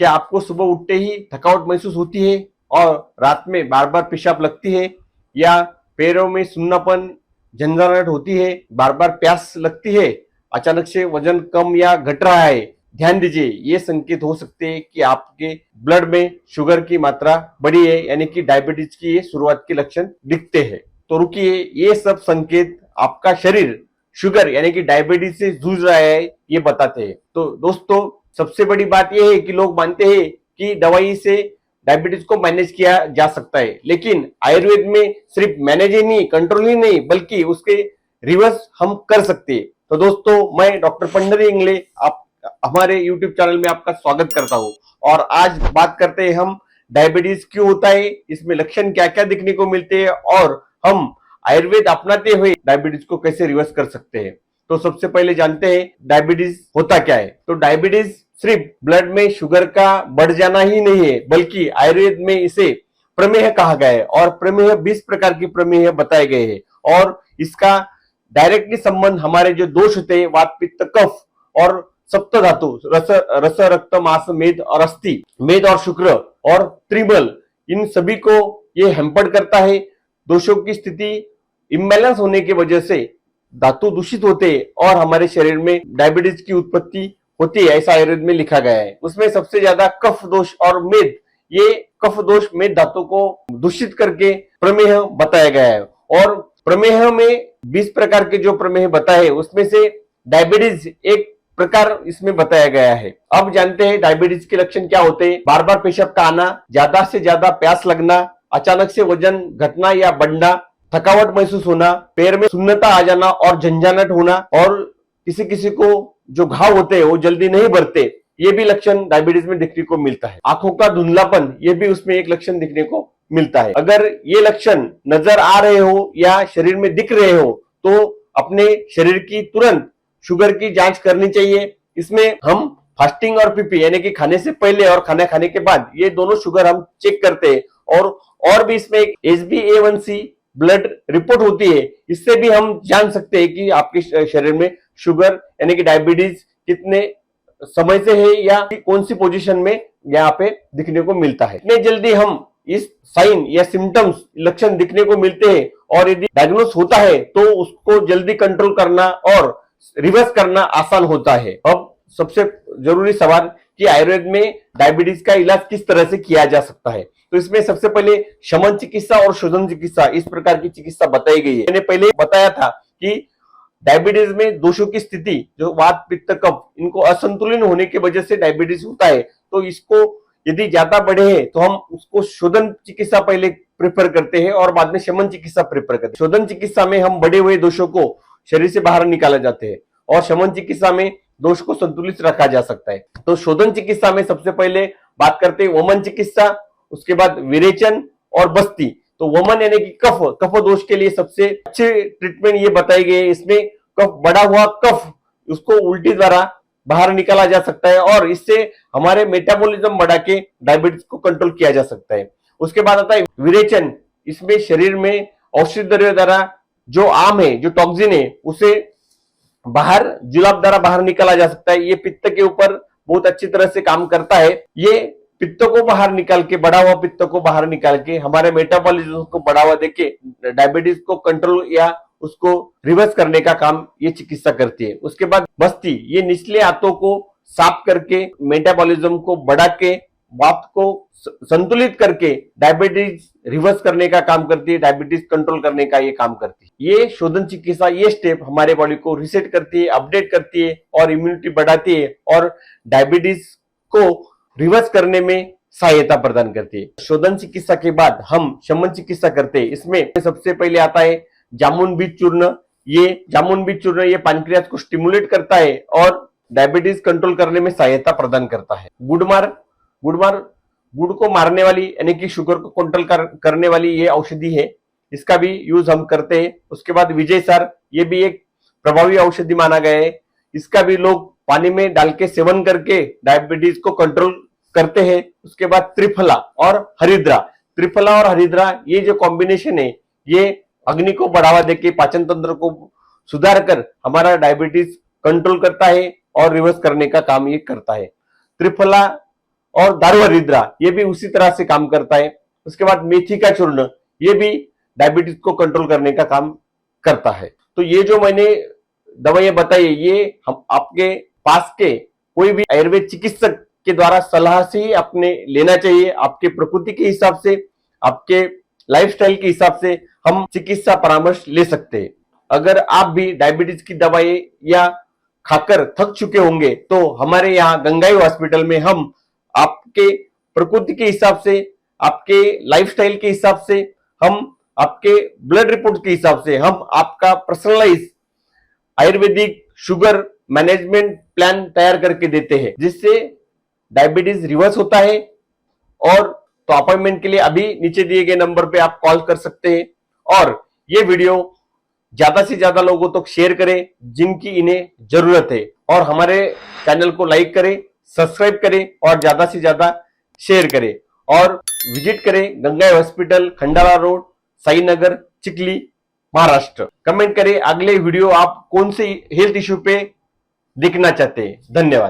क्या आपको सुबह उठते ही थकावट महसूस होती है और रात में बार बार पेशाब लगती है, या पैरों में सुन्नापन, झंझनाहट होती है, बार बार प्यास लगती है, अचानक से वजन कम या घट रहा है? ध्यान दीजिए, ये संकेत हो सकते हैं कि आपके ब्लड में शुगर की मात्रा बढ़ी है, यानी कि डायबिटीज की ये शुरुआत के लक्षण दिखते हैं। तो रुकिए, ये सब संकेत आपका शरीर शुगर यानी कि डायबिटीज से जूझ रहा है ये बताते हैं। तो दोस्तों, सबसे बड़ी बात यह है कि लोग मानते हैं कि दवाई से डायबिटीज को मैनेज किया जा सकता है, लेकिन आयुर्वेद में सिर्फ मैनेज ही नहीं, कंट्रोल ही नहीं, बल्कि उसके रिवर्स हम कर सकते हैं। तो दोस्तों, मैं डॉक्टर पंडरी इंगले आप हमारे यूट्यूब चैनल में आपका स्वागत करता हूं, और आज बात करते हैं हम डायबिटीज क्यों होता है, इसमें लक्षण क्या क्या दिखने को मिलते हैं, और हम आयुर्वेद अपनाते हुए डायबिटीज को कैसे रिवर्स कर सकते हैं। तो सबसे पहले जानते हैं डायबिटीज होता क्या है। तो डायबिटीज सिर्फ ब्लड में शुगर का बढ़ जाना ही नहीं है, बल्कि आयुर्वेद में इसे प्रमेह कहा गया है, और प्रमेह 20 प्रकार की प्रमेह बताए गए हैं, और इसका डायरेक्टली संबंध हमारे जो दोष होते हैं, वात पित्त कफ और सप्त धातु, रस रक्त मांस मेद और अस्थि, मेद और शुक्र और त्रिबल, इन सभी को ये हैम्पर्ड करता है। दोषों की स्थिति इम्बैलेंस होने की वजह से धातु दूषित होते हैं और हमारे शरीर में डायबिटीज की उत्पत्ति होती है, ऐसा आयुर्वेद में लिखा गया है। उसमें सबसे ज्यादा कफ दोष और मेद, ये कफ दोष मेद धातु को दूषित करके प्रमेह बताया गया है। और प्रमेह में 20 प्रकार के जो प्रमेह बताए, उसमें से डायबिटीज एक प्रकार इसमें बताया गया है। अब जानते हैं डायबिटीज के लक्षण क्या होते हैं। बार बार पेशाब का आना, ज्यादा से ज्यादा प्यास लगना, अचानक से वजन घटना या बढ़ना, थकावट महसूस होना, पैर में सुन्नता आ जाना और झंझनाहट होना, और किसी किसी को जो घाव होते हैं वो जल्दी नहीं भरते, ये भी लक्षण डायबिटीज में देखने को मिलता है। आंखों का धुंधलापन, ये भी उसमें एक लक्षण दिखने को मिलता है। अगर ये लक्षण नजर आ रहे हो या शरीर में दिख रहे हो, तो अपने शरीर की तुरंत शुगर की जांच करनी चाहिए। इसमें हम फास्टिंग और पीपी यानी कि खाने से पहले और खाना खाने के बाद, ये दोनों शुगर हम चेक करते हैं। और भी इसमें एक HbA1c ब्लड रिपोर्ट होती है, इससे भी हम जान सकते हैं कि आपके शरीर में शुगर यानी कि डायबिटीज कितने समय से है या कौन सी पोजीशन में यहाँ पे दिखने को मिलता है। इतने जल्दी हम इस साइन या सिम्टम्स लक्षण दिखने को मिलते हैं, और यदि डायग्नोस होता है तो उसको जल्दी कंट्रोल करना और रिवर्स करना आसान होता है। अब सबसे जरूरी सवाल कि आयुर्वेद में डायबिटीज का इलाज किस तरह से किया जा सकता है। तो इसमें सबसे पहले शमन चिकित्सा और शोधन चिकित्सा, इस प्रकार की चिकित्सा बताई गई है। मैंने पहले बताया था कि डायबिटीज में दोषों की स्थिति, जो वात पित्त कफ, इनको असंतुलन होने की वजह से डायबिटीज होता है। तो इसको यदि ज्यादा बढ़े हैं तो हम उसको शोधन चिकित्सा पहले प्रेफर करते हैं और बाद में शमन चिकित्सा प्रेफर करते हैं। शोधन चिकित्सा में हम बढ़े हुए दोषों को शरीर से बाहर निकाला जाते हैं, और शमन चिकित्सा में दोष को संतुलित रखा जा सकता है। तो शोधन चिकित्सा में सबसे पहले बात करते हैं वमन चिकित्सा, उसके बाद विरेचन और बस्ती। तो वमन यानी कि कफ दोष के लिए सबसे अच्छे ट्रीटमेंट ये बताई गई है। इसमें कफ, बढ़ा हुआ कफ, उसको उल्टी द्वारा बाहर निकाला जा सकता है, और इससे हमारे मेटाबॉलिज्म बढ़ा के डायबिटीज को कंट्रोल किया जा सकता है। उसके बाद आता है विरेचन। इसमें शरीर में औषधि द्रव्य द्वारा जो आम है, जो टॉक्सिन है, उसे बाहर जुलाब द्वारा बाहर निकाला जा सकता है। ये पित्त के ऊपर बहुत अच्छी तरह से काम करता है। ये पित्त को बाहर निकाल के, बढ़ा हुआ पित्त को बाहर निकाल के हमारे मेटाबॉलिज्म को बढ़ावा देके डायबिटीज को कंट्रोल या उसको रिवर्स करने का काम ये चिकित्सा करती है। उसके बाद बस्ती, ये निचले आंतों को साफ करके मेटाबॉलिज्म को बढ़ा के वात को संतुलित करके डायबिटीज रिवर्स करने का काम करती है, डायबिटीज कंट्रोल करने का ये काम करती है। ये शोधन चिकित्सा, ये स्टेप हमारे बॉडी को रिसेट करती है, अपडेट करती है और इम्यूनिटी बढ़ाती है, और डायबिटीज को रिवर्स करने में सहायता प्रदान करती है। शोधन चिकित्सा के बाद हम शमन चिकित्सा करते हैं। इसमें सबसे पहले आता है जामुन बीज चूर्ण। ये जामुन बीज चूर्ण ये पैनक्रियाज को स्टिमुलेट करता है और डायबिटीज कंट्रोल करने में सहायता प्रदान करता है। गुड़ को मारने वाली यानी कि शुगर को कंट्रोल करने वाली ये औषधि है, इसका भी यूज हम करते हैं। उसके बाद विजय सार, ये भी एक प्रभावी औषधि माना गया है। इसका भी लोग पानी में डाल के सेवन करके डायबिटीज को कंट्रोल करते हैं। उसके बाद त्रिफला और हरिद्रा, ये जो कॉम्बिनेशन है, ये अग्नि को बढ़ावा देके पाचन तंत्र को सुधार कर हमारा डायबिटीज कंट्रोल करता है और रिवर्स करने का काम ये करता है। त्रिफला और दारू हरिद्रा ये भी उसी तरह से काम करता है। उसके बाद मेथी का चूर्ण ये भी डायबिटीज को कंट्रोल करने का काम करता है। तो ये जो मैंने दवाइयां बताई ये हम आपके पास के कोई भी आयुर्वेद चिकित्सक के द्वारा सलाह से ही आपने लेना चाहिए। आपके प्रकृति के हिसाब से, आपके लाइफस्टाइल के हिसाब से हम चिकित्सा परामर्श ले सकते हैं। अगर आप भी डायबिटीज की दवाई या खाकर थक चुके होंगे तो हमारे यहाँ गंगाई हॉस्पिटल में हम आपके प्रकृति के हिसाब से, आपके लाइफस्टाइल के हिसाब से, हम आपके ब्लड रिपोर्ट के हिसाब से हम आपका personalise Ayurvedic sugar management plan तैयार करके देते हैं, जिससे डायबिटीज रिवर्स होता है। और तो अपॉइंटमेंट के लिए अभी नीचे दिए गए नंबर पे आप कॉल कर सकते हैं। और ये वीडियो ज्यादा से ज्यादा लोगों तक शेयर करें जिनकी इन्हें जरूरत है, और हमारे चैनल को लाइक करें, सब्सक्राइब करें और ज्यादा से ज्यादा शेयर करें। और विजिट करें Gangai hospital, Khandala road, Sainagar, Chikhli, Maharashtra. Comment करें अगले वीडियो आप कौन से हेल्थ इश्यू पे देखना चाहते हैं। धन्यवाद।